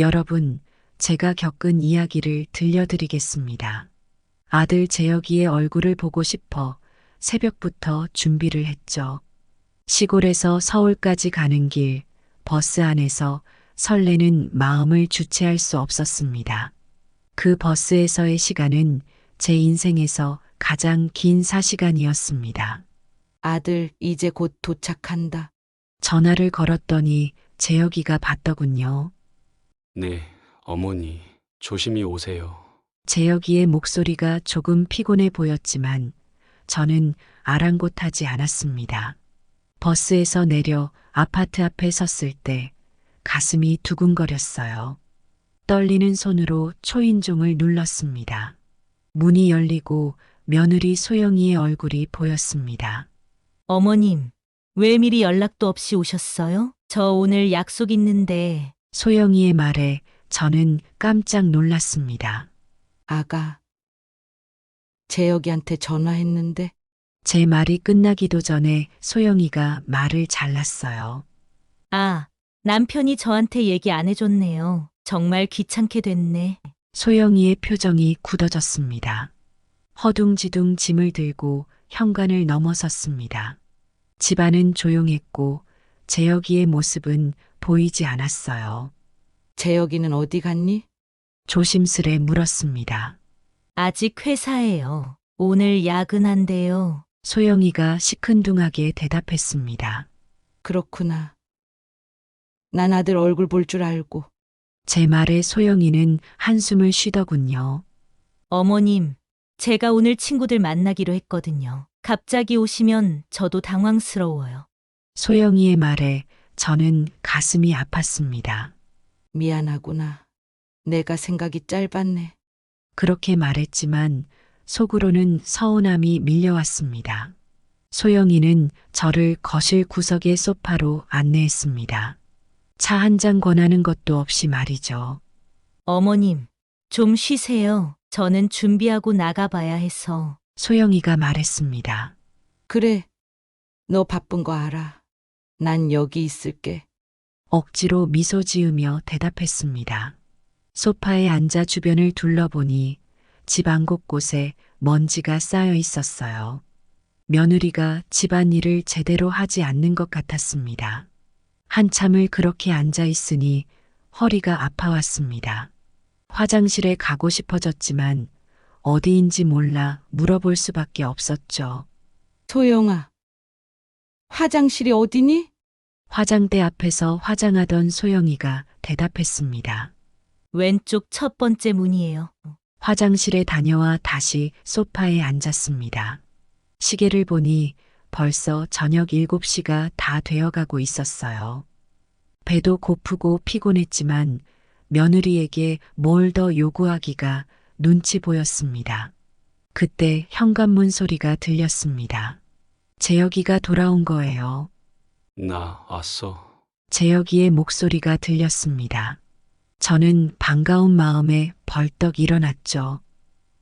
여러분, 제가 겪은 이야기를 들려드리겠습니다. 아들 재혁이의 얼굴을 보고 싶어 새벽부터 준비를 했죠. 시골에서 서울까지 가는 길, 버스 안에서 설레는 마음을 주체할 수 없었습니다. 그 버스에서의 시간은 제 인생에서 가장 긴 4시간이었습니다. 아들, 이제 곧 도착한다. 전화를 걸었더니 재혁이가 받더군요. 네, 어머니, 조심히 오세요. 재혁이의 목소리가 조금 피곤해 보였지만 저는 아랑곳하지 않았습니다. 버스에서 내려 아파트 앞에 섰을 때 가슴이 두근거렸어요. 떨리는 손으로 초인종을 눌렀습니다. 문이 열리고 며느리 소영이의 얼굴이 보였습니다. 어머님, 왜 미리 연락도 없이 오셨어요? 저 오늘 약속 있는데. 소영이의 말에 저는 깜짝 놀랐습니다. 아가, 재혁이한테 전화했는데 제 말이 끝나기도 전에 소영이가 말을 잘랐어요. 아, 남편이 저한테 얘기 안 해줬네요. 정말 귀찮게 됐네. 소영이의 표정이 굳어졌습니다. 허둥지둥 짐을 들고 현관을 넘어섰습니다. 집안은 조용했고 재혁이의 모습은 보이지 않았어요. 재혁이는 어디 갔니? 조심스레 물었습니다. 아직 회사예요. 오늘 야근한대요. 소영이가 시큰둥하게 대답했습니다. 그렇구나. 난 아들 얼굴 볼 줄 알고. 제 말에 소영이는 한숨을 쉬더군요. 어머님, 제가 오늘 친구들 만나기로 했거든요. 갑자기 오시면 저도 당황스러워요. 소영이의 말에 저는 가슴이 아팠습니다. 미안하구나. 내가 생각이 짧았네. 그렇게 말했지만 속으로는 서운함이 밀려왔습니다. 소영이는 저를 거실 구석의 소파로 안내했습니다. 차 한 잔 권하는 것도 없이 말이죠. 어머님, 좀 쉬세요. 저는 준비하고 나가봐야 해서. 소영이가 말했습니다. 그래, 너 바쁜 거 알아. 난 여기 있을게. 억지로 미소 지으며 대답했습니다. 소파에 앉아 주변을 둘러보니 집안 곳곳에 먼지가 쌓여 있었어요. 며느리가 집안일을 제대로 하지 않는 것 같았습니다. 한참을 그렇게 앉아 있으니 허리가 아파왔습니다. 화장실에 가고 싶어졌지만 어디인지 몰라 물어볼 수밖에 없었죠. 소영아, 화장실이 어디니? 화장대 앞에서 화장하던 소영이가 대답했습니다. 왼쪽 첫 번째 문이에요. 화장실에 다녀와 다시 소파에 앉았습니다. 시계를 보니 벌써 저녁 7시가 다 되어가고 있었어요. 배도 고프고 피곤했지만 며느리에게 뭘 더 요구하기가 눈치 보였습니다. 그때 현관문 소리가 들렸습니다. 재혁이가 돌아온 거예요. 나 왔어. 재혁이의 목소리가 들렸습니다. 저는 반가운 마음에 벌떡 일어났죠.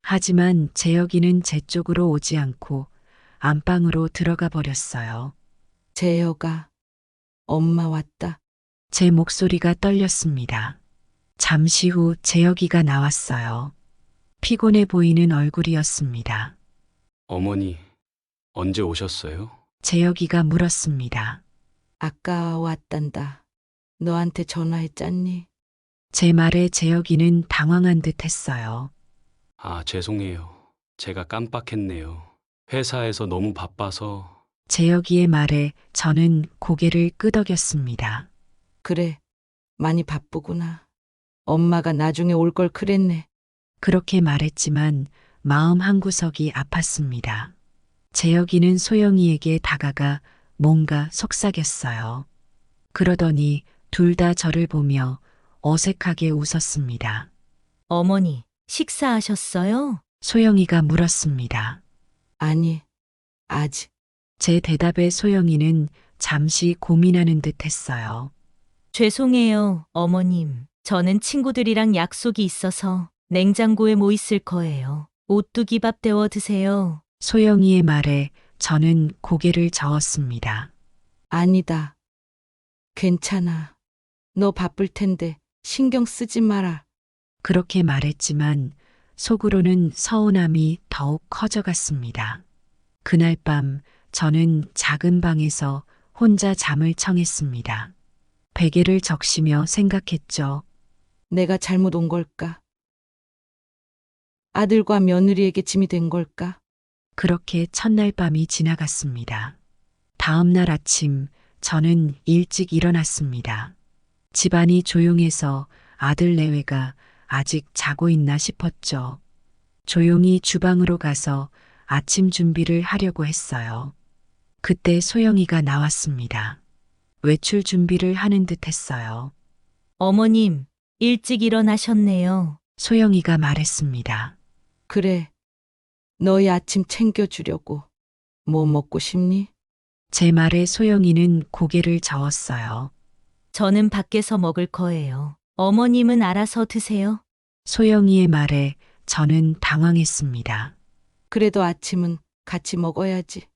하지만 재혁이는 제 쪽으로 오지 않고 안방으로 들어가 버렸어요. 재혁아, 엄마 왔다. 제 목소리가 떨렸습니다. 잠시 후 재혁이가 나왔어요. 피곤해 보이는 얼굴이었습니다. 어머니, 언제 오셨어요? 재혁이가 물었습니다. 아까 왔단다. 너한테 전화했잖니? 제 말에 재혁이는 당황한 듯 했어요. 아, 죄송해요. 제가 깜빡했네요. 회사에서 너무 바빠서. 재혁이의 말에 저는 고개를 끄덕였습니다. 그래, 많이 바쁘구나. 엄마가 나중에 올 걸 그랬네. 그렇게 말했지만 마음 한구석이 아팠습니다. 재혁이는 소영이에게 다가가 뭔가 속삭였어요. 그러더니 둘 다 저를 보며 어색하게 웃었습니다. 어머니, 식사하셨어요? 소영이가 물었습니다. 아니, 아직. 제 대답에 소영이는 잠시 고민하는 듯 했어요. 죄송해요, 어머님. 저는 친구들이랑 약속이 있어서 냉장고에 뭐 있을 거예요. 오뚜기밥 데워 드세요. 소영이의 말에 저는 고개를 저었습니다. 아니다. 괜찮아. 너 바쁠 텐데 신경 쓰지 마라. 그렇게 말했지만 속으로는 서운함이 더욱 커져갔습니다. 그날 밤 저는 작은 방에서 혼자 잠을 청했습니다. 베개를 적시며 생각했죠. 내가 잘못 온 걸까? 아들과 며느리에게 짐이 된 걸까? 그렇게 첫날 밤이 지나갔습니다. 다음 날 아침 저는 일찍 일어났습니다. 집안이 조용해서 아들 내외가 아직 자고 있나 싶었죠. 조용히 주방으로 가서 아침 준비를 하려고 했어요. 그때 소영이가 나왔습니다. 외출 준비를 하는 듯 했어요. 어머님, 일찍 일어나셨네요. 소영이가 말했습니다. 그래. 너희 아침 챙겨주려고. 뭐 먹고 싶니? 제 말에 소영이는 고개를 저었어요. 저는 밖에서 먹을 거예요. 어머님은 알아서 드세요. 소영이의 말에 저는 당황했습니다. 그래도 아침은 같이 먹어야지.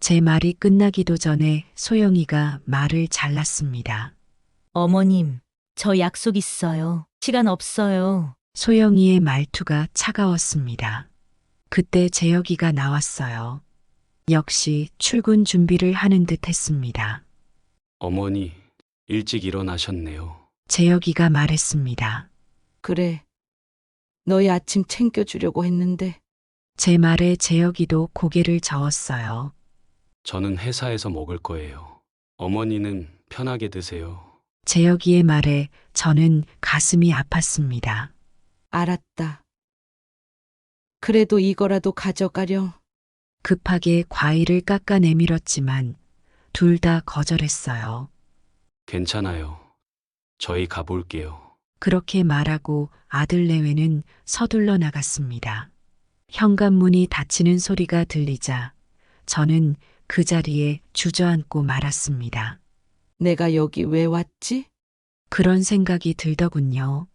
제 말이 끝나기도 전에 소영이가 말을 잘랐습니다. 어머님, 저 약속 있어요. 시간 없어요. 소영이의 말투가 차가웠습니다. 그때 재혁이가 나왔어요. 역시 출근 준비를 하는 듯 했습니다. 어머니, 일찍 일어나셨네요. 재혁이가 말했습니다. 그래. 너희 아침 챙겨주려고 했는데 제 말에 재혁이도 고개를 저었어요. 저는 회사에서 먹을 거예요. 어머니는 편하게 드세요. 재혁이의 말에 저는 가슴이 아팠습니다. 알았다. 그래도 이거라도 가져가렴. 급하게 과일을 깎아 내밀었지만 둘 다 거절했어요. 괜찮아요. 저희 가볼게요. 그렇게 말하고 아들 내외는 서둘러 나갔습니다. 현관문이 닫히는 소리가 들리자 저는 그 자리에 주저앉고 말았습니다. 내가 여기 왜 왔지? 그런 생각이 들더군요.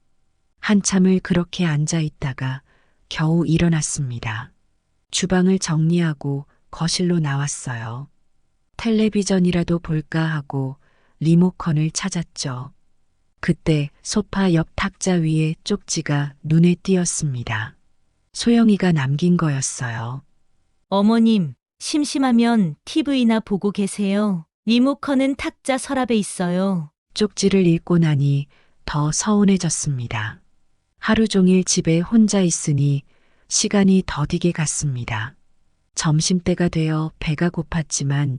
한참을 그렇게 앉아 있다가 겨우 일어났습니다. 주방을 정리하고 거실로 나왔어요. 텔레비전이라도 볼까 하고 리모컨을 찾았죠. 그때 소파 옆 탁자 위에 쪽지가 눈에 띄었습니다. 소영이가 남긴 거였어요. 어머님, 심심하면 TV나 보고 계세요. 리모컨은 탁자 서랍에 있어요. 쪽지를 읽고 나니 더 서운해졌습니다. 하루 종일 집에 혼자 있으니 시간이 더디게 갔습니다. 점심때가 되어 배가 고팠지만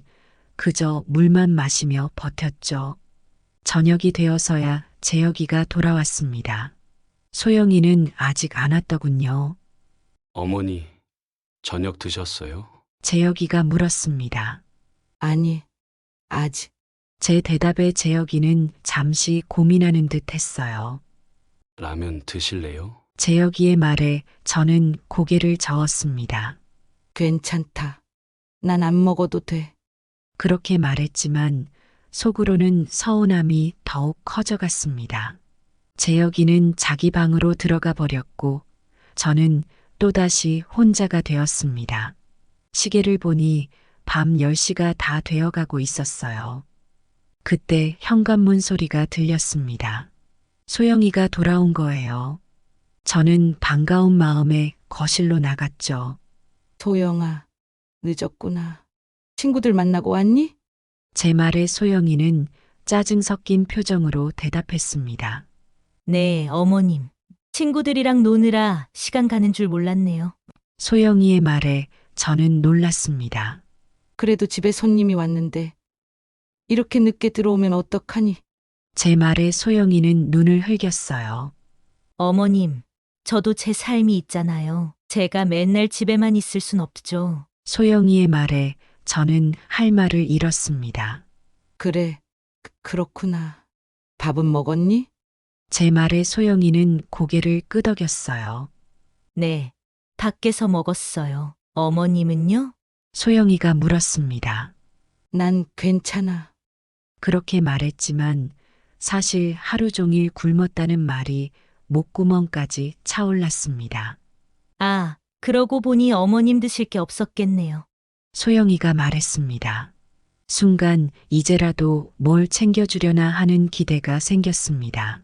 그저 물만 마시며 버텼죠. 저녁이 되어서야 재혁이가 돌아왔습니다. 소영이는 아직 안 왔더군요. 어머니, 저녁 드셨어요? 재혁이가 물었습니다. 아니, 아직. 제 대답에 재혁이는 잠시 고민하는 듯 했어요. 라면 드실래요? 재혁이의 말에 저는 고개를 저었습니다. 괜찮다. 난 안 먹어도 돼. 그렇게 말했지만 속으로는 서운함이 더욱 커져갔습니다. 재혁이는 자기 방으로 들어가 버렸고 저는 또다시 혼자가 되었습니다. 시계를 보니 밤 10시가 다 되어가고 있었어요. 그때 현관문 소리가 들렸습니다. 소영이가 돌아온 거예요. 저는 반가운 마음에 거실로 나갔죠. 소영아, 늦었구나. 친구들 만나고 왔니? 제 말에 소영이는 짜증 섞인 표정으로 대답했습니다. 네, 어머님. 친구들이랑 노느라 시간 가는 줄 몰랐네요. 소영이의 말에 저는 놀랐습니다. 그래도 집에 손님이 왔는데 이렇게 늦게 들어오면 어떡하니? 제 말에 소영이는 눈을 흘겼어요. 어머님, 저도 제 삶이 있잖아요. 제가 맨날 집에만 있을 순 없죠. 소영이의 말에 저는 할 말을 잃었습니다. 그래, 그렇구나. 밥은 먹었니? 제 말에 소영이는 고개를 끄덕였어요. 네, 밖에서 먹었어요. 어머님은요? 소영이가 물었습니다. 난 괜찮아. 그렇게 말했지만 사실 하루 종일 굶었다는 말이 목구멍까지 차올랐습니다. 아, 그러고 보니 어머님 드실 게 없었겠네요. 소영이가 말했습니다. 순간 이제라도 뭘 챙겨주려나 하는 기대가 생겼습니다.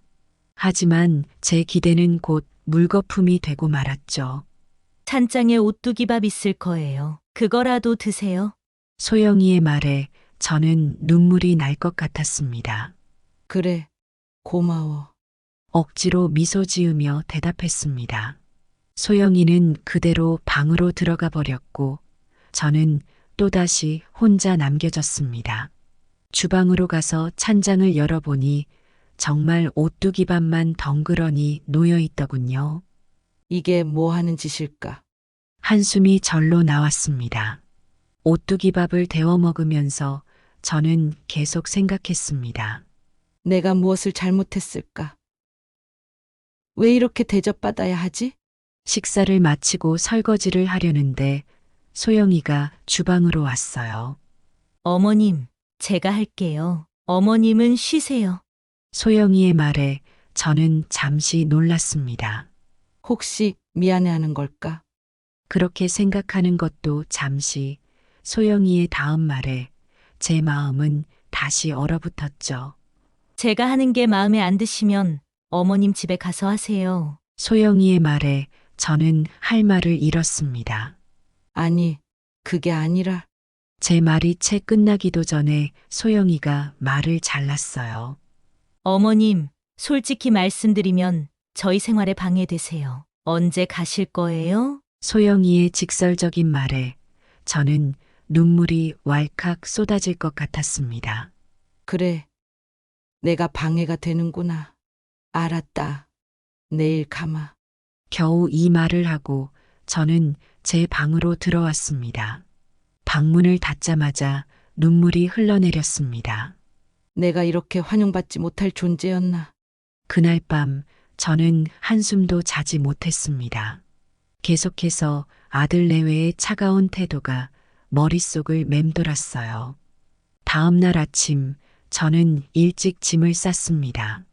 하지만 제 기대는 곧 물거품이 되고 말았죠. 찬장에 오뚜기밥 있을 거예요. 그거라도 드세요. 소영이의 말에 저는 눈물이 날 것 같았습니다. 그래, 고마워. 억지로 미소 지으며 대답했습니다. 소영이는 그대로 방으로 들어가 버렸고 저는 또다시 혼자 남겨졌습니다. 주방으로 가서 찬장을 열어보니 정말 오뚜기밥만 덩그러니 놓여 있더군요. 이게 뭐 하는 짓일까? 한숨이 절로 나왔습니다. 오뚜기밥을 데워 먹으면서 저는 계속 생각했습니다. 내가 무엇을 잘못했을까? 왜 이렇게 대접받아야 하지? 식사를 마치고 설거지를 하려는데 소영이가 주방으로 왔어요. 어머님, 제가 할게요. 어머님은 쉬세요. 소영이의 말에 저는 잠시 놀랐습니다. 혹시 미안해하는 걸까? 그렇게 생각하는 것도 잠시 소영이의 다음 말에 제 마음은 다시 얼어붙었죠. 제가 하는 게 마음에 안 드시면 어머님 집에 가서 하세요. 소영이의 말에 저는 할 말을 잃었습니다. 아니, 그게 아니라 제 말이 채 끝나기도 전에 소영이가 말을 잘랐어요. 어머님, 솔직히 말씀드리면 저희 생활에 방해되세요. 언제 가실 거예요? 소영이의 직설적인 말에 저는 눈물이 왈칵 쏟아질 것 같았습니다. 그래, 내가 방해가 되는구나. 알았다. 내일 가마. 겨우 이 말을 하고 저는 제 방으로 들어왔습니다. 방문을 닫자마자 눈물이 흘러내렸습니다. 내가 이렇게 환영받지 못할 존재였나? 그날 밤 저는 한숨도 자지 못했습니다. 계속해서 아들 내외의 차가운 태도가 머릿속을 맴돌았어요. 다음 날 아침 저는 일찍 짐을 쌌습니다.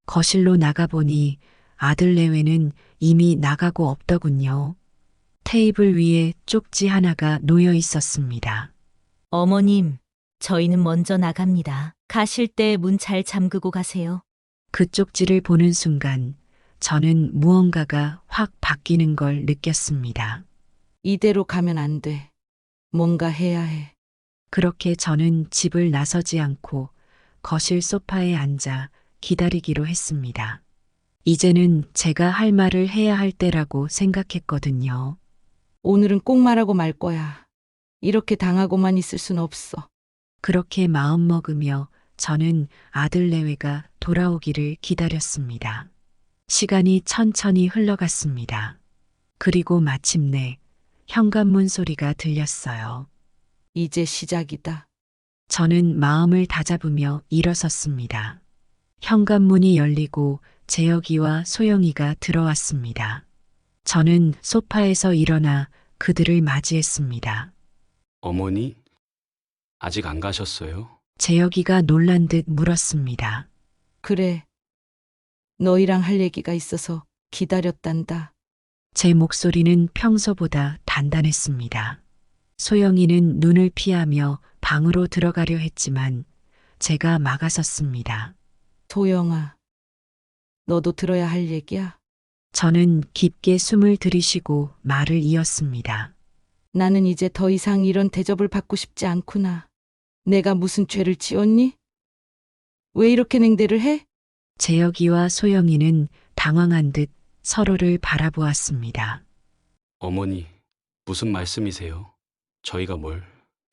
거실로 나가보니 아들 내외는 이미 나가고 없더군요. 테이블 위에 쪽지 하나가 놓여 있었습니다. 어머님, 저희는 먼저 나갑니다. 가실 때 문 잘 잠그고 가세요. 그 쪽지를 보는 순간 저는 무언가가 확 바뀌는 걸 느꼈습니다. 이대로 가면 안 돼. 뭔가 해야 해. 그렇게 저는 집을 나서지 않고 거실 소파에 앉아 기다리기로 했습니다. 이제는 제가 할 말을 해야 할 때라고 생각했거든요. 오늘은 꼭 말하고 말 거야. 이렇게 당하고만 있을 순 없어. 그렇게 마음먹으며 저는 아들 내외가 돌아오기를 기다렸습니다. 시간이 천천히 흘러갔습니다. 그리고 마침내 현관문 소리가 들렸어요. 이제 시작이다. 저는 마음을 다잡으며 일어섰습니다. 현관문이 열리고 재혁이와 소영이가 들어왔습니다. 저는 소파에서 일어나 그들을 맞이했습니다. 어머니? 아직 안 가셨어요? 재혁이가 놀란 듯 물었습니다. 그래. 너희랑 할 얘기가 있어서 기다렸단다. 제 목소리는 평소보다 단단했습니다. 소영이는 눈을 피하며 방으로 들어가려 했지만 제가 막아섰습니다. 소영아, 너도 들어야 할 얘기야. 저는 깊게 숨을 들이쉬고 말을 이었습니다. 나는 이제 더 이상 이런 대접을 받고 싶지 않구나. 내가 무슨 죄를 지었니? 왜 이렇게 냉대를 해? 재혁이와 소영이는 당황한 듯 서로를 바라보았습니다. 어머니, 무슨 말씀이세요? 저희가 뭘?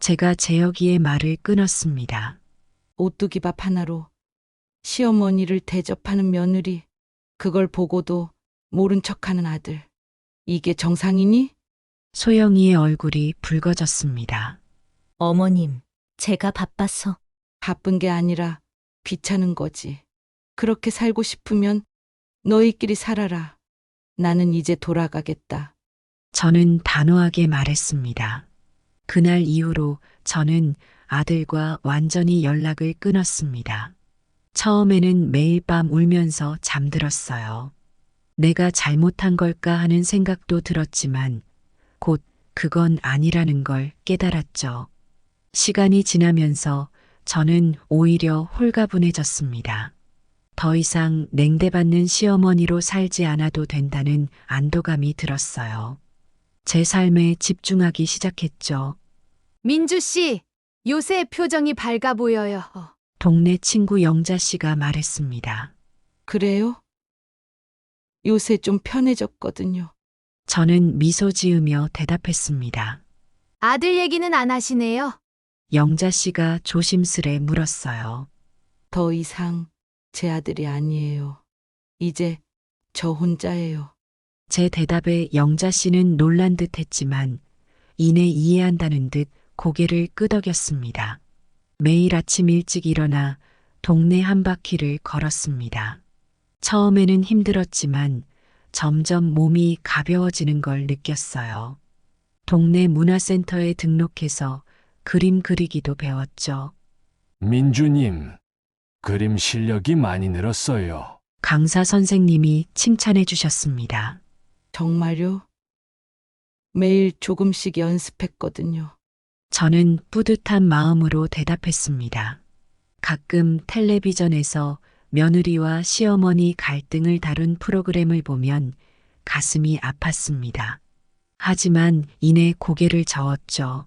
제가 재혁이의 말을 끊었습니다. 오뚜기밥 하나로 시어머니를 대접하는 며느리, 그걸 보고도 모른 척하는 아들. 이게 정상이니? 소영이의 얼굴이 붉어졌습니다. 어머님, 제가 바빠서. 바쁜 게 아니라 귀찮은 거지. 그렇게 살고 싶으면 너희끼리 살아라. 나는 이제 돌아가겠다. 저는 단호하게 말했습니다. 그날 이후로 저는 아들과 완전히 연락을 끊었습니다. 처음에는 매일 밤 울면서 잠들었어요. 내가 잘못한 걸까 하는 생각도 들었지만 곧 그건 아니라는 걸 깨달았죠. 시간이 지나면서 저는 오히려 홀가분해졌습니다. 더 이상 냉대받는 시어머니로 살지 않아도 된다는 안도감이 들었어요. 제 삶에 집중하기 시작했죠. 민주 씨, 요새 표정이 밝아 보여요. 동네 친구 영자 씨가 말했습니다. 그래요? 요새 좀 편해졌거든요. 저는 미소 지으며 대답했습니다. 아들 얘기는 안 하시네요. 영자 씨가 조심스레 물었어요. 더 이상 제 아들이 아니에요. 이제 저 혼자예요. 제 대답에 영자 씨는 놀란 듯 했지만 이내 이해한다는 듯 고개를 끄덕였습니다. 매일 아침 일찍 일어나 동네 한 바퀴를 걸었습니다. 처음에는 힘들었지만 점점 몸이 가벼워지는 걸 느꼈어요. 동네 문화센터에 등록해서 그림 그리기도 배웠죠. 민주님, 그림 실력이 많이 늘었어요. 강사 선생님이 칭찬해 주셨습니다. 정말요? 매일 조금씩 연습했거든요. 저는 뿌듯한 마음으로 대답했습니다. 가끔 텔레비전에서 며느리와 시어머니 갈등을 다룬 프로그램을 보면 가슴이 아팠습니다. 하지만 이내 고개를 저었죠.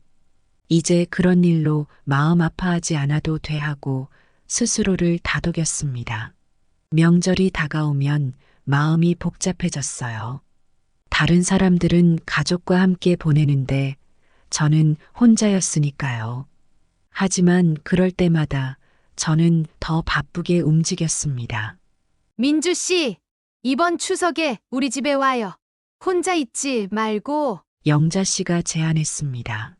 이제 그런 일로 마음 아파하지 않아도 돼 하고 스스로를 다독였습니다. 명절이 다가오면 마음이 복잡해졌어요. 다른 사람들은 가족과 함께 보내는데 저는 혼자였으니까요. 하지만 그럴 때마다 저는 더 바쁘게 움직였습니다. 민주 씨, 이번 추석에 우리 집에 와요. 혼자 있지 말고. 영자 씨가 제안했습니다.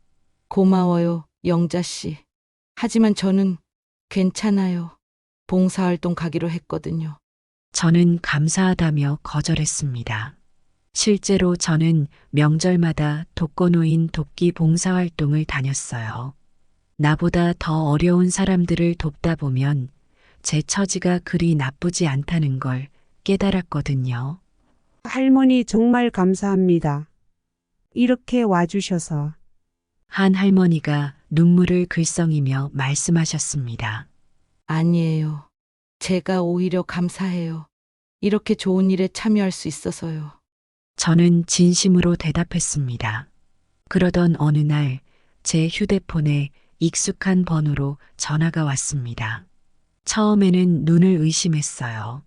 고마워요, 영자 씨. 하지만 저는 괜찮아요. 봉사활동 가기로 했거든요. 저는 감사하다며 거절했습니다. 실제로 저는 명절마다 독거노인 돕기 봉사활동을 다녔어요. 나보다 더 어려운 사람들을 돕다 보면 제 처지가 그리 나쁘지 않다는 걸 깨달았거든요. 할머니 정말 감사합니다. 이렇게 와주셔서. 한 할머니가 눈물을 글썽이며 말씀하셨습니다. 아니에요. 제가 오히려 감사해요. 이렇게 좋은 일에 참여할 수 있어서요. 저는 진심으로 대답했습니다. 그러던 어느 날 제 휴대폰에 익숙한 번호로 전화가 왔습니다. 처음에는 눈을 의심했어요.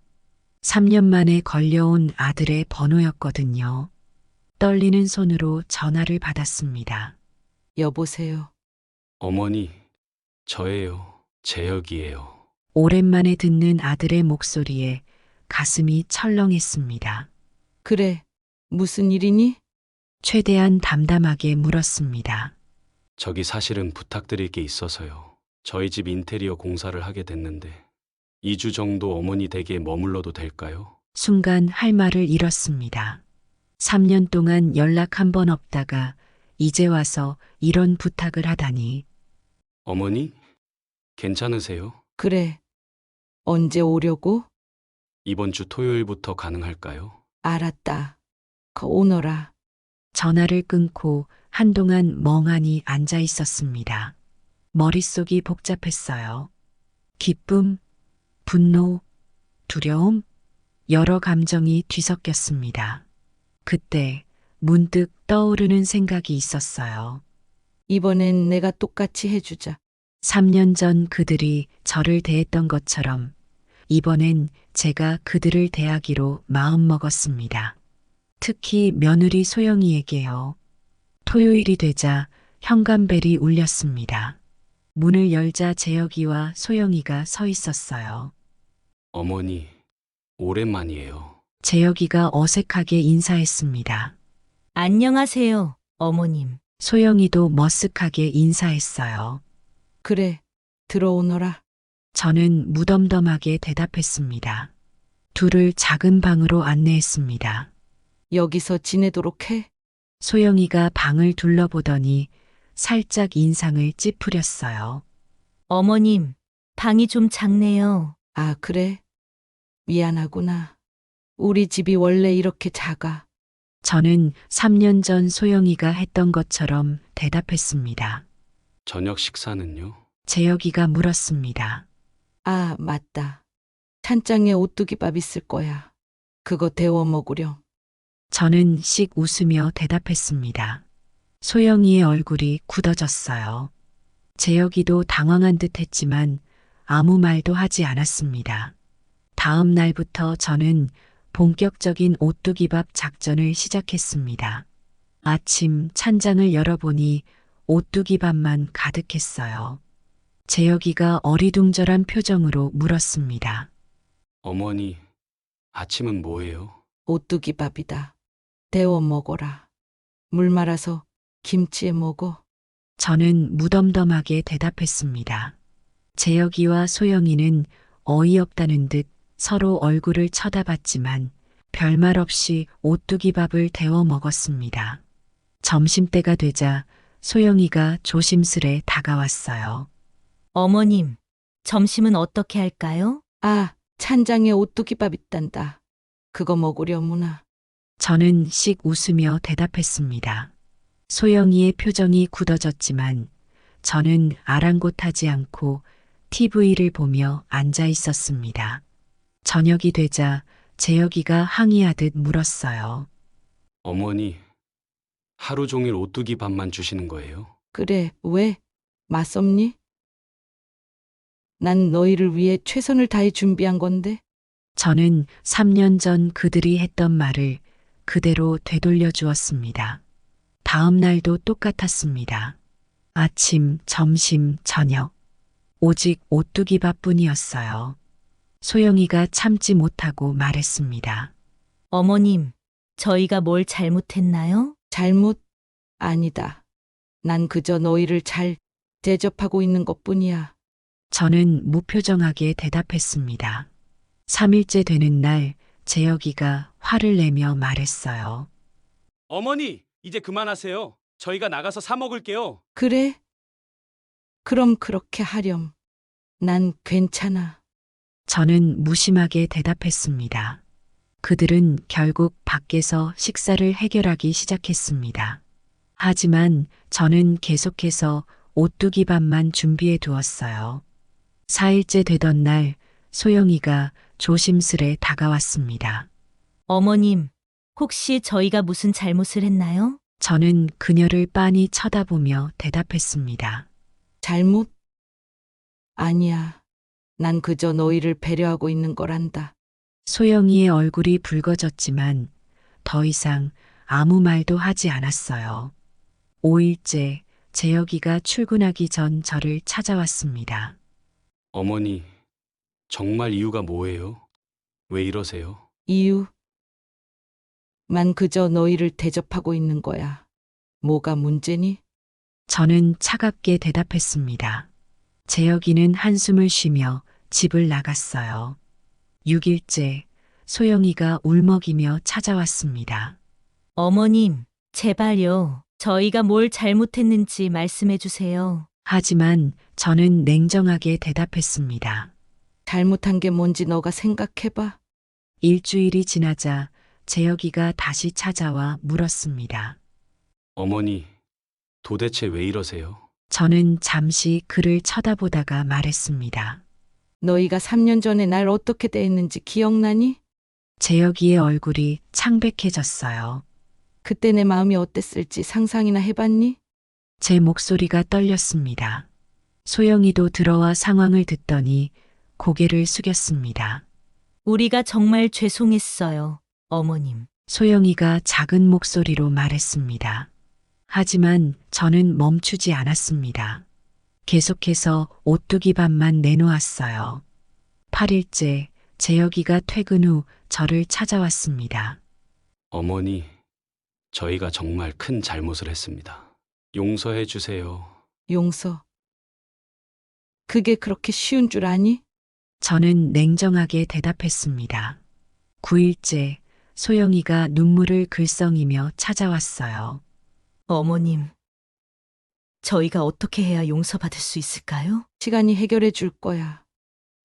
3년 만에 걸려온 아들의 번호였거든요. 떨리는 손으로 전화를 받았습니다. 여보세요. 어머니, 저예요. 재혁이에요. 오랜만에 듣는 아들의 목소리에 가슴이 철렁했습니다. 그래, 무슨 일이니? 최대한 담담하게 물었습니다. 저기 사실은 부탁드릴 게 있어서요. 저희 집 인테리어 공사를 하게 됐는데 2주 정도 어머니 댁에 머물러도 될까요? 순간 할 말을 잃었습니다. 3년 동안 연락 한 번 없다가 이제 와서 이런 부탁을 하다니. 어머니? 괜찮으세요? 그래. 언제 오려고? 이번 주 토요일부터 가능할까요? 알았다. 오너라. 전화를 끊고 한동안 멍하니 앉아 있었습니다. 머릿속이 복잡했어요. 기쁨, 분노, 두려움, 여러 감정이 뒤섞였습니다. 그때 문득 떠오르는 생각이 있었어요. 이번엔 내가 똑같이 해주자. 3년 전 그들이 저를 대했던 것처럼 이번엔 제가 그들을 대하기로 마음먹었습니다. 특히 며느리 소영이에게요. 토요일이 되자 현관벨이 울렸습니다. 문을 열자 재혁이와 소영이가 서 있었어요. 어머니, 오랜만이에요. 재혁이가 어색하게 인사했습니다. 안녕하세요, 어머님. 소영이도 머쓱하게 인사했어요. 그래, 들어오너라. 저는 무덤덤하게 대답했습니다. 둘을 작은 방으로 안내했습니다. 여기서 지내도록 해. 소영이가 방을 둘러보더니 살짝 인상을 찌푸렸어요. 어머님, 방이 좀 작네요. 아, 그래? 미안하구나. 우리 집이 원래 이렇게 작아. 저는 3년 전 소영이가 했던 것처럼 대답했습니다. 저녁 식사는요? 재혁이가 물었습니다. 아, 맞다. 찬장에 오뚜기밥 있을 거야. 그거 데워 먹으렴. 저는 씩 웃으며 대답했습니다. 소영이의 얼굴이 굳어졌어요. 재혁이도 당황한 듯 했지만 아무 말도 하지 않았습니다. 다음 날부터 저는 본격적인 오뚜기밥 작전을 시작했습니다. 아침 찬장을 열어보니 오뚜기밥만 가득했어요. 재혁이가 어리둥절한 표정으로 물었습니다. 어머니, 아침은 뭐예요? 오뚜기밥이다. 데워 먹어라. 물 말아서 김치에 먹어. 저는 무덤덤하게 대답했습니다. 재혁이와 소영이는 어이없다는 듯 서로 얼굴을 쳐다봤지만 별말 없이 오뚜기밥을 데워 먹었습니다. 점심때가 되자 소영이가 조심스레 다가왔어요. 어머님, 점심은 어떻게 할까요? 아, 찬장에 오뚜기밥 있단다. 그거 먹으려무나. 저는 씩 웃으며 대답했습니다. 소영이의 표정이 굳어졌지만 저는 아랑곳하지 않고 TV를 보며 앉아 있었습니다. 저녁이 되자 재혁이가 항의하듯 물었어요. 어머니, 하루 종일 오뚜기 밥만 주시는 거예요? 그래, 왜? 맛없니? 난 너희를 위해 최선을 다해 준비한 건데. 저는 3년 전 그들이 했던 말을 그대로 되돌려 주었습니다. 다음 날도 똑같았습니다. 아침, 점심, 저녁. 오직 오뚜기밥뿐이었어요. 소영이가 참지 못하고 말했습니다. 어머님, 저희가 뭘 잘못했나요? 잘못? 아니다. 난 그저 너희를 잘 대접하고 있는 것뿐이야. 저는 무표정하게 대답했습니다. 3일째 되는 날 재혁이가 화를 내며 말했어요. 어머니, 이제 그만하세요. 저희가 나가서 사 먹을게요. 그래? 그럼 그렇게 하렴. 난 괜찮아. 저는 무심하게 대답했습니다. 그들은 결국 밖에서 식사를 해결하기 시작했습니다. 하지만 저는 계속해서 오뚜기밥만 준비해 두었어요. 4일째 되던 날 소영이가 조심스레 다가왔습니다. 어머님, 혹시 저희가 무슨 잘못을 했나요? 저는 그녀를 빤히 쳐다보며 대답했습니다. 잘못? 아니야. 난 그저 너희를 배려하고 있는 거란다. 소영이의 얼굴이 붉어졌지만 더 이상 아무 말도 하지 않았어요. 5일째 재혁이가 출근하기 전 저를 찾아왔습니다. 어머니, 정말 이유가 뭐예요? 왜 이러세요? 이유? 만 그저 너희를 대접하고 있는 거야. 뭐가 문제니? 저는 차갑게 대답했습니다. 재혁이는 한숨을 쉬며 집을 나갔어요. 6일째 소영이가 울먹이며 찾아왔습니다. 어머님, 제발요. 저희가 뭘 잘못했는지 말씀해 주세요. 하지만 저는 냉정하게 대답했습니다. 잘못한 게 뭔지 너가 생각해봐. 일주일이 지나자 재혁이가 다시 찾아와 물었습니다. 어머니, 도대체 왜 이러세요? 저는 잠시 그를 쳐다보다가 말했습니다. 너희가 3년 전에 날 어떻게 대했는지 기억나니? 재혁이의 얼굴이 창백해졌어요. 그때 내 마음이 어땠을지 상상이나 해봤니? 제 목소리가 떨렸습니다. 소영이도 들어와 상황을 듣더니 고개를 숙였습니다. 우리가 정말 죄송했어요, 어머님. 소영이가 작은 목소리로 말했습니다. 하지만 저는 멈추지 않았습니다. 계속해서 오뚜기밥만 내놓았어요. 8일째 재혁이가 퇴근 후 저를 찾아왔습니다. 어머니, 저희가 정말 큰 잘못을 했습니다. 용서해 주세요. 용서. 그게 그렇게 쉬운 줄 아니? 저는 냉정하게 대답했습니다. 9일째 소영이가 눈물을 글썽이며 찾아왔어요. 어머님, 저희가 어떻게 해야 용서받을 수 있을까요? 시간이 해결해 줄 거야.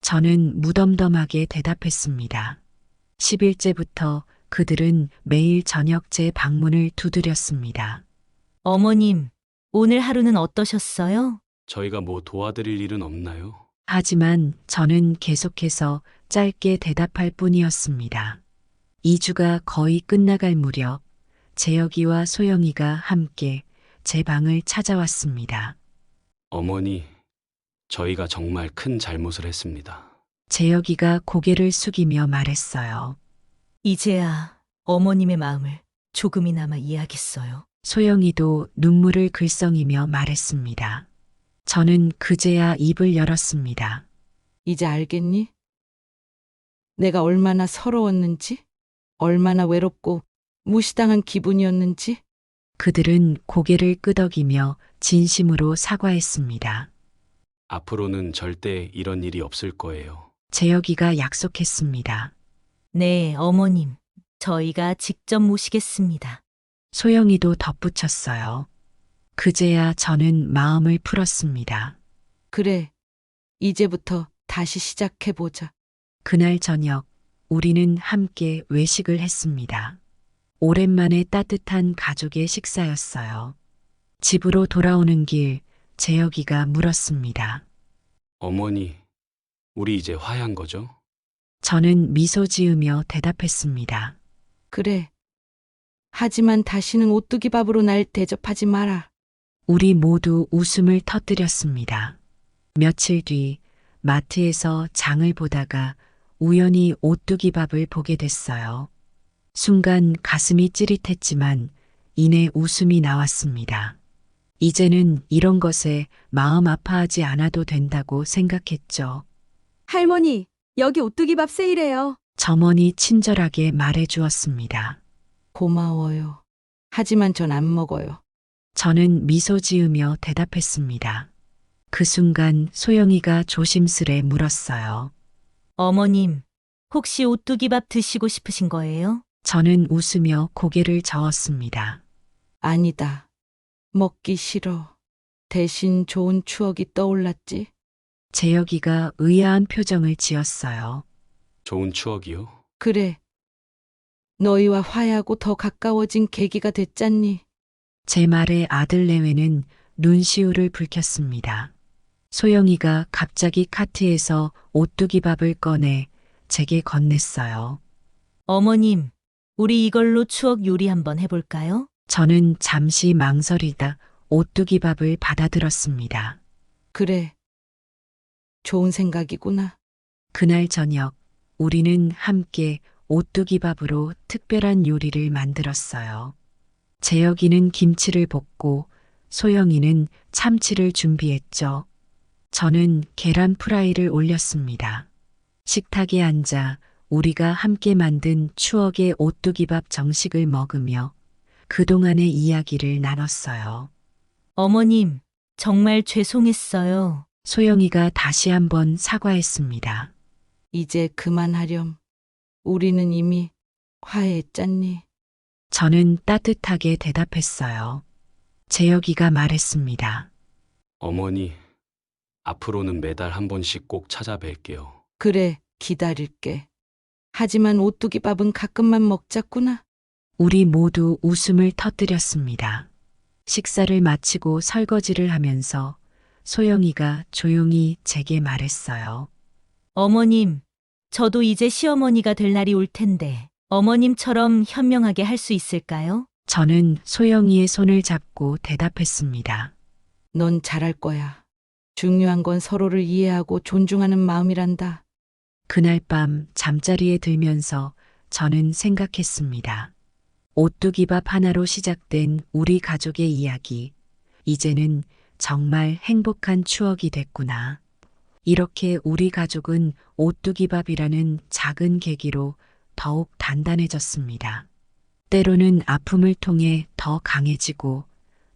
저는 무덤덤하게 대답했습니다. 10일째부터 그들은 매일 저녁 제 방문을 두드렸습니다. 어머님, 오늘 하루는 어떠셨어요? 저희가 뭐 도와드릴 일은 없나요? 하지만 저는 계속해서 짧게 대답할 뿐이었습니다. 2주가 거의 끝나갈 무렵 재혁이와 소영이가 함께 제 방을 찾아왔습니다. 어머니, 저희가 정말 큰 잘못을 했습니다. 재혁이가 고개를 숙이며 말했어요. 이제야 어머님의 마음을 조금이나마 이해하겠어요. 소영이도 눈물을 글썽이며 말했습니다. 저는 그제야 입을 열었습니다. 이제 알겠니? 내가 얼마나 서러웠는지, 얼마나 외롭고 무시당한 기분이었는지. 그들은 고개를 끄덕이며 진심으로 사과했습니다. 앞으로는 절대 이런 일이 없을 거예요. 재혁이가 약속했습니다. 네, 어머님. 저희가 직접 모시겠습니다. 소영이도 덧붙였어요. 그제야 저는 마음을 풀었습니다. 그래, 이제부터 다시 시작해보자. 그날 저녁 우리는 함께 외식을 했습니다. 오랜만에 따뜻한 가족의 식사였어요. 집으로 돌아오는 길 재혁이가 물었습니다. 어머니, 우리 이제 화해한 거죠? 저는 미소 지으며 대답했습니다. 그래. 하지만 다시는 오뚜기 밥으로 날 대접하지 마라. 우리 모두 웃음을 터뜨렸습니다. 며칠 뒤 마트에서 장을 보다가 우연히 오뚜기 밥을 보게 됐어요. 순간 가슴이 찌릿했지만 이내 웃음이 나왔습니다. 이제는 이런 것에 마음 아파하지 않아도 된다고 생각했죠. 할머니, 여기 오뚜기밥 세일해요. 점원이 친절하게 말해 주었습니다. 고마워요. 하지만 전 안 먹어요. 저는 미소 지으며 대답했습니다. 그 순간 소영이가 조심스레 물었어요. 어머님, 혹시 오뚜기밥 드시고 싶으신 거예요? 저는 웃으며 고개를 저었습니다. 아니다. 먹기 싫어. 대신 좋은 추억이 떠올랐지. 재혁이가 의아한 표정을 지었어요. 좋은 추억이요? 그래. 너희와 화해하고 더 가까워진 계기가 됐잖니. 제 말에 아들 내외는 눈시울을 붉혔습니다. 소영이가 갑자기 카트에서 오뚜기밥을 꺼내 제게 건넸어요. 어머님, 우리 이걸로 추억 요리 한번 해볼까요? 저는 잠시 망설이다 오뚜기밥을 받아들었습니다. 그래. 좋은 생각이구나. 그날 저녁 우리는 함께 오뚜기밥으로 특별한 요리를 만들었어요. 재혁이는 김치를 볶고 소영이는 참치를 준비했죠. 저는 계란 프라이를 올렸습니다. 식탁에 앉아 우리가 함께 만든 추억의 오뚜기밥 정식을 먹으며 그동안의 이야기를 나눴어요. 어머님, 정말 죄송했어요. 소영이가 다시 한번 사과했습니다. 이제 그만하렴. 우리는 이미 화해했잖니. 저는 따뜻하게 대답했어요. 재혁이가 말했습니다. 어머니, 앞으로는 매달 한 번씩 꼭 찾아뵐게요. 그래, 기다릴게. 하지만 오뚜기밥은 가끔만 먹자꾸나. 우리 모두 웃음을 터뜨렸습니다. 식사를 마치고 설거지를 하면서 소영이가 조용히 제게 말했어요. 어머님, 저도 이제 시어머니가 될 날이 올 텐데, 어머님처럼 현명하게 할 수 있을까요? 저는 소영이의 손을 잡고 대답했습니다. 넌 잘할 거야. 중요한 건 서로를 이해하고 존중하는 마음이란다. 그날 밤 잠자리에 들면서 저는 생각했습니다. 오뚜기밥 하나로 시작된 우리 가족의 이야기. 이제는 정말 행복한 추억이 됐구나. 이렇게 우리 가족은 오뚜기밥이라는 작은 계기로 더욱 단단해졌습니다. 때로는 아픔을 통해 더 강해지고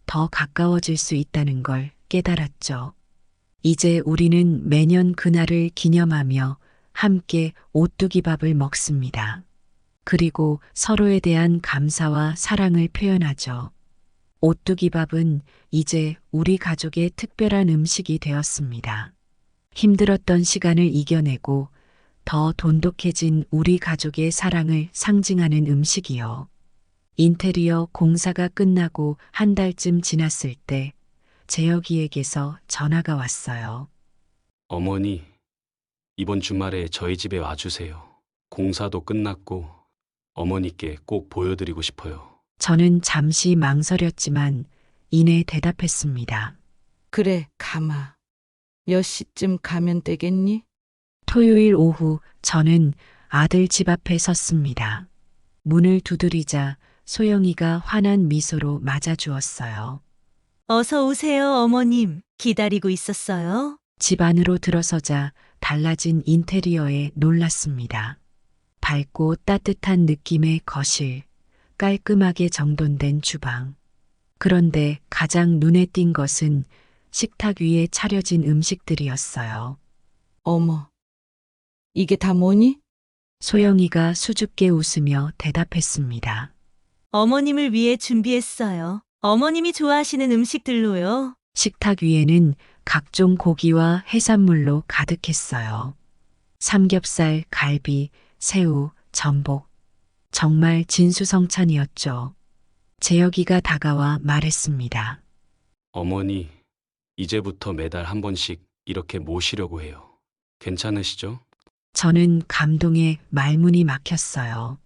더 가까워질 수 있다는 걸 깨달았죠. 이제 우리는 매년 그날을 기념하며 함께 오뚜기밥을 먹습니다. 그리고 서로에 대한 감사와 사랑을 표현하죠. 오뚜기밥은 이제 우리 가족의 특별한 음식이 되었습니다. 힘들었던 시간을 이겨내고 더 돈독해진 우리 가족의 사랑을 상징하는 음식이요. 인테리어 공사가 끝나고 한 달쯤 지났을 때 재혁이에게서 전화가 왔어요. 어머니, 이번 주말에 저희 집에 와주세요. 공사도 끝났고 어머니께 꼭 보여드리고 싶어요. 저는 잠시 망설였지만 이내 대답했습니다. 그래, 가마. 몇 시쯤 가면 되겠니? 토요일 오후 저는 아들 집 앞에 섰습니다. 문을 두드리자 소영이가 환한 미소로 맞아주었어요. 어서 오세요, 어머님. 기다리고 있었어요. 집 안으로 들어서자 달라진 인테리어에 놀랐습니다. 밝고 따뜻한 느낌의 거실, 깔끔하게 정돈된 주방. 그런데 가장 눈에 띈 것은 식탁 위에 차려진 음식들이었어요. 어머, 이게 다 뭐니? 소영이가 수줍게 웃으며 대답했습니다. 어머님을 위해 준비했어요. 어머님이 좋아하시는 음식들로요. 식탁 위에는 각종 고기와 해산물로 가득했어요. 삼겹살, 갈비, 새우, 전복. 정말 진수성찬이었죠. 재혁이가 다가와 말했습니다. 어머니, 이제부터 매달 한 번씩 이렇게 모시려고 해요. 괜찮으시죠? 저는 감동에 말문이 막혔어요.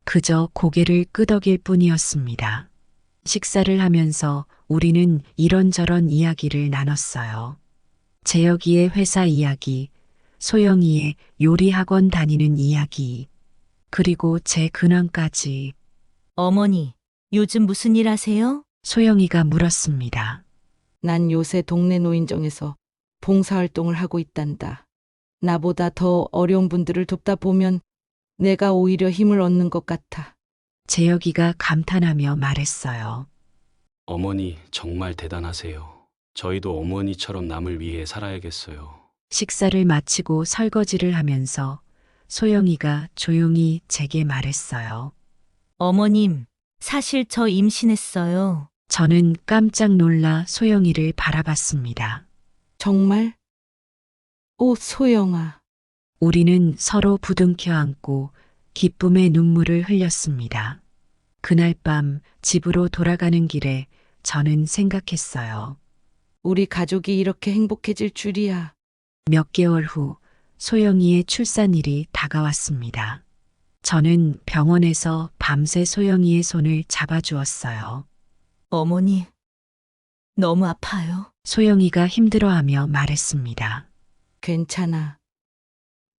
그저 고개를 끄덕일 뿐이었습니다. 식사를 하면서 우리는 이런저런 이야기를 나눴어요. 재혁이의 회사 이야기, 소영이의 요리학원 다니는 이야기, 그리고 제 근황까지. 어머니, 요즘 무슨 일 하세요? 소영이가 물었습니다. 난 요새 동네 노인정에서 봉사활동을 하고 있단다. 나보다 더 어려운 분들을 돕다 보면 내가 오히려 힘을 얻는 것 같아. 재혁이가 감탄하며 말했어요. 어머니 정말 대단하세요. 저희도 어머니처럼 남을 위해 살아야겠어요. 식사를 마치고 설거지를 하면서 소영이가 조용히 제게 말했어요. 어머님, 사실 저 임신했어요. 저는 깜짝 놀라 소영이를 바라봤습니다. 정말? 오, 소영아. 우리는 서로 부둥켜 안고 기쁨의 눈물을 흘렸습니다. 그날 밤 집으로 돌아가는 길에 저는 생각했어요. 우리 가족이 이렇게 행복해질 줄이야. 몇 개월 후 소영이의 출산일이 다가왔습니다. 저는 병원에서 밤새 소영이의 손을 잡아주었어요. 어머니, 너무 아파요. 소영이가 힘들어하며 말했습니다. 괜찮아.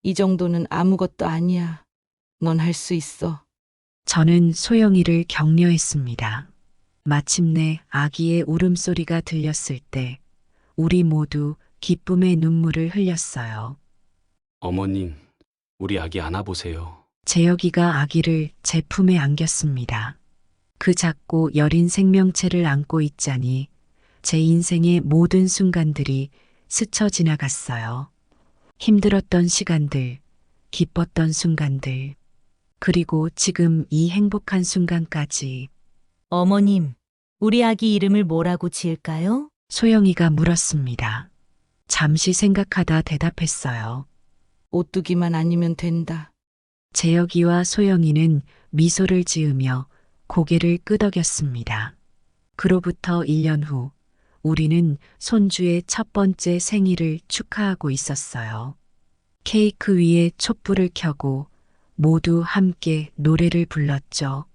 이 정도는 아무것도 아니야. 넌 할 수 있어. 저는 소영이를 격려했습니다. 마침내 아기의 울음소리가 들렸을 때 우리 모두 기쁨의 눈물을 흘렸어요. 어머님, 우리 아기 안아보세요. 재혁이가 아기를 제 품에 안겼습니다. 그 작고 여린 생명체를 안고 있자니 제 인생의 모든 순간들이 스쳐 지나갔어요. 힘들었던 시간들, 기뻤던 순간들, 그리고 지금 이 행복한 순간까지. 어머님, 우리 아기 이름을 뭐라고 지을까요? 소영이가 물었습니다. 잠시 생각하다 대답했어요. 오뚜기만 아니면 된다. 재혁이와 소영이는 미소를 지으며 고개를 끄덕였습니다. 그로부터 1년 후 우리는 손주의 첫 번째 생일을 축하하고 있었어요. 케이크 위에 촛불을 켜고 모두 함께 노래를 불렀죠.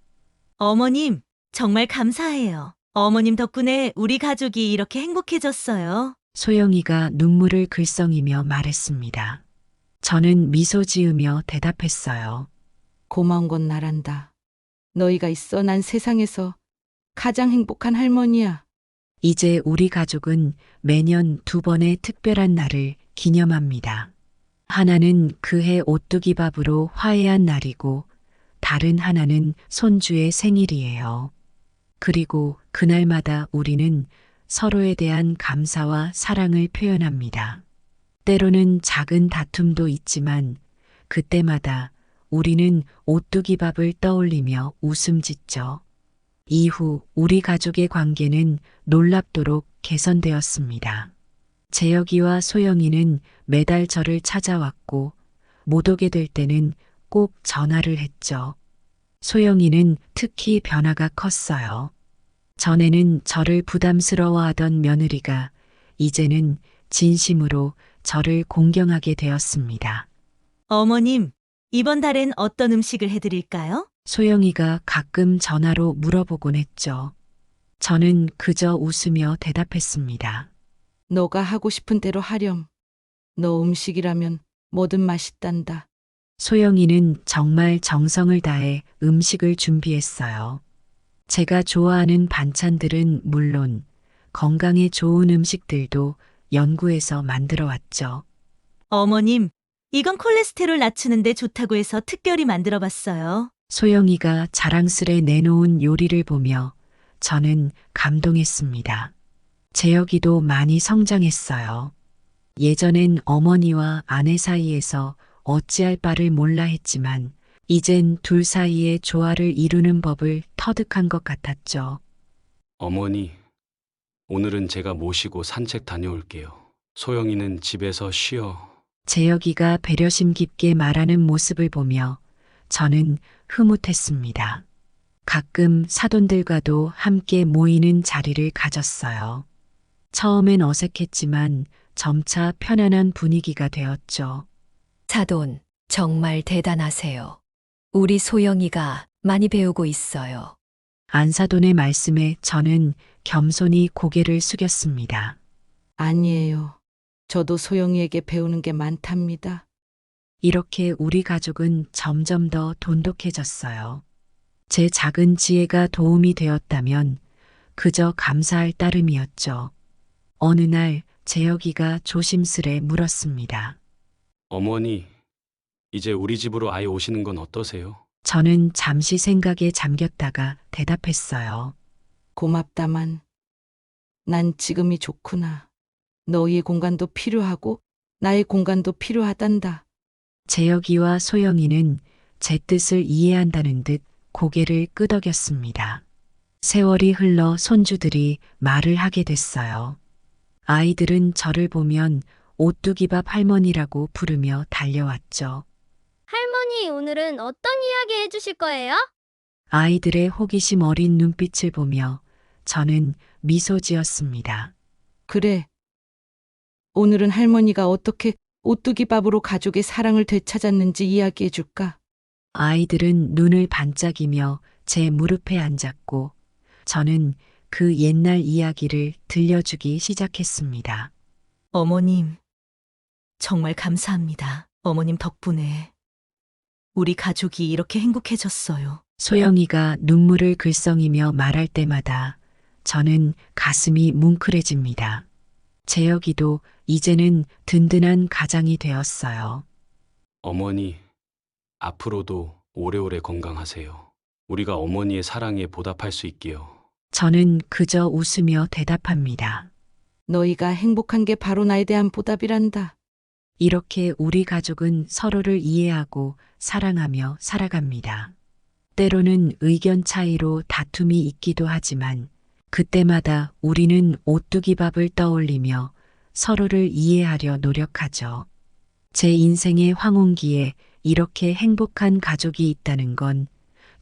어머님, 정말 감사해요. 어머님 덕분에 우리 가족이 이렇게 행복해졌어요. 소영이가 눈물을 글썽이며 말했습니다. 저는 미소 지으며 대답했어요. 고마운 건 나란다. 너희가 있어 난 세상에서 가장 행복한 할머니야. 이제 우리 가족은 매년 2번의 특별한 날을 기념합니다. 하나는 그해 오뚜기 밥으로 화해한 날이고 다른 하나는 손주의 생일이에요. 그리고 그날마다 우리는 서로에 대한 감사와 사랑을 표현합니다. 때로는 작은 다툼도 있지만 그때마다 우리는 오뚜기 밥을 떠올리며 웃음 짓죠. 이후 우리 가족의 관계는 놀랍도록 개선되었습니다. 재혁이와 소영이는 매달 저를 찾아왔고 못 오게 될 때는 꼭 전화를 했죠. 소영이는 특히 변화가 컸어요. 전에는 저를 부담스러워하던 며느리가 이제는 진심으로 저를 공경하게 되었습니다. 어머님, 이번 달엔 어떤 음식을 해드릴까요? 소영이가 가끔 전화로 물어보곤 했죠. 저는 그저 웃으며 대답했습니다. 너가 하고 싶은 대로 하렴. 너 음식이라면 뭐든 맛있단다. 소영이는 정말 정성을 다해 음식을 준비했어요. 제가 좋아하는 반찬들은 물론 건강에 좋은 음식들도 연구해서 만들어 왔죠. 어머님, 이건 콜레스테롤 낮추는데 좋다고 해서 특별히 만들어 봤어요. 소영이가 자랑스레 내놓은 요리를 보며 저는 감동했습니다. 재혁이도 많이 성장했어요. 예전엔 어머니와 아내 사이에서 어찌할 바를 몰라 했지만 이젠 둘 사이의 조화를 이루는 법을 터득한 것 같았죠. 어머니, 오늘은 제가 모시고 산책 다녀올게요. 소영이는 집에서 쉬어. 재혁이가 배려심 깊게 말하는 모습을 보며 저는 흐뭇했습니다. 가끔 사돈들과도 함께 모이는 자리를 가졌어요. 처음엔 어색했지만 점차 편안한 분위기가 되었죠. 사돈, 정말 대단하세요. 우리 소영이가 많이 배우고 있어요. 안사돈의 말씀에 저는 겸손히 고개를 숙였습니다. 아니에요. 저도 소영이에게 배우는 게 많답니다. 이렇게 우리 가족은 점점 더 돈독해졌어요. 제 작은 지혜가 도움이 되었다면 그저 감사할 따름이었죠. 어느 날 재혁이가 조심스레 물었습니다. 어머니, 이제 우리 집으로 아예 오시는 건 어떠세요? 저는 잠시 생각에 잠겼다가 대답했어요. 고맙다만 난 지금이 좋구나. 너희의 공간도 필요하고 나의 공간도 필요하단다. 재혁이와 소영이는 제 뜻을 이해한다는 듯 고개를 끄덕였습니다. 세월이 흘러 손주들이 말을 하게 됐어요. 아이들은 저를 보면 오뚜기밥 할머니라고 부르며 달려왔죠. 할머니, 오늘은 어떤 이야기 해주실 거예요? 아이들의 호기심 어린 눈빛을 보며 저는 미소 지었습니다. 그래. 오늘은 할머니가 어떻게 오뚜기밥으로 가족의 사랑을 되찾았는지 이야기해 줄까? 아이들은 눈을 반짝이며 제 무릎에 앉았고 저는 그 옛날 이야기를 들려주기 시작했습니다. 어머님, 정말 감사합니다. 어머님 덕분에 우리 가족이 이렇게 행복해졌어요. 소영이가 눈물을 글썽이며 말할 때마다 저는 가슴이 뭉클해집니다. 재혁이도 이제는 든든한 가장이 되었어요. 어머니, 앞으로도 오래오래 건강하세요. 우리가 어머니의 사랑에 보답할 수 있게요. 저는 그저 웃으며 대답합니다. 너희가 행복한 게 바로 나에 대한 보답이란다. 이렇게 우리 가족은 서로를 이해하고 사랑하며 살아갑니다. 때로는 의견 차이로 다툼이 있기도 하지만 그때마다 우리는 오뚜기밥을 떠올리며 서로를 이해하려 노력하죠. 제 인생의 황혼기에 이렇게 행복한 가족이 있다는 건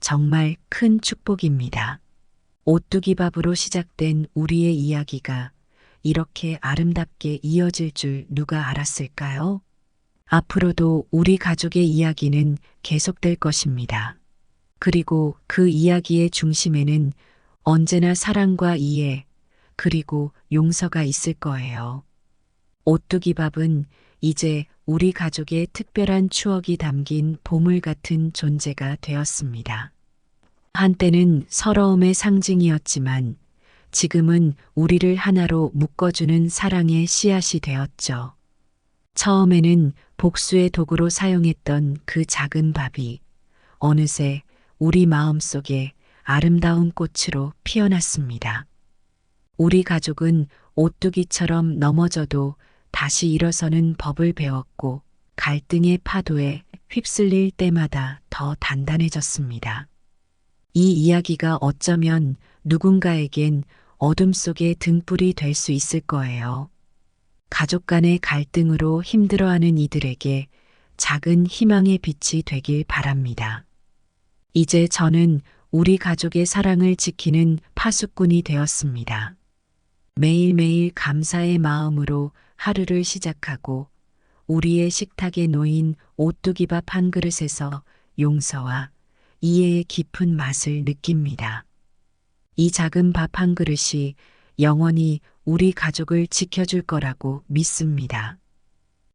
정말 큰 축복입니다. 오뚜기밥으로 시작된 우리의 이야기가 이렇게 아름답게 이어질 줄 누가 알았을까요? 앞으로도 우리 가족의 이야기는 계속될 것입니다. 그리고 그 이야기의 중심에는 언제나 사랑과 이해, 그리고 용서가 있을 거예요. 오뚜기밥은 이제 우리 가족의 특별한 추억이 담긴 보물 같은 존재가 되었습니다. 한때는 서러움의 상징이었지만 지금은 우리를 하나로 묶어주는 사랑의 씨앗이 되었죠. 처음에는 복수의 도구로 사용했던 그 작은 밥이 어느새 우리 마음속에 아름다운 꽃으로 피어났습니다. 우리 가족은 오뚜기처럼 넘어져도 다시 일어서는 법을 배웠고 갈등의 파도에 휩쓸릴 때마다 더 단단해졌습니다. 이 이야기가 어쩌면 누군가에겐 어둠 속의 등불이 될 수 있을 거예요. 가족 간의 갈등으로 힘들어하는 이들에게 작은 희망의 빛이 되길 바랍니다. 이제 저는 우리 가족의 사랑을 지키는 파수꾼이 되었습니다. 매일매일 감사의 마음으로 하루를 시작하고 우리의 식탁에 놓인 오뚜기밥 한 그릇에서 용서와 이해의 깊은 맛을 느낍니다. 이 작은 밥 한 그릇이 영원히 우리 가족을 지켜줄 거라고 믿습니다.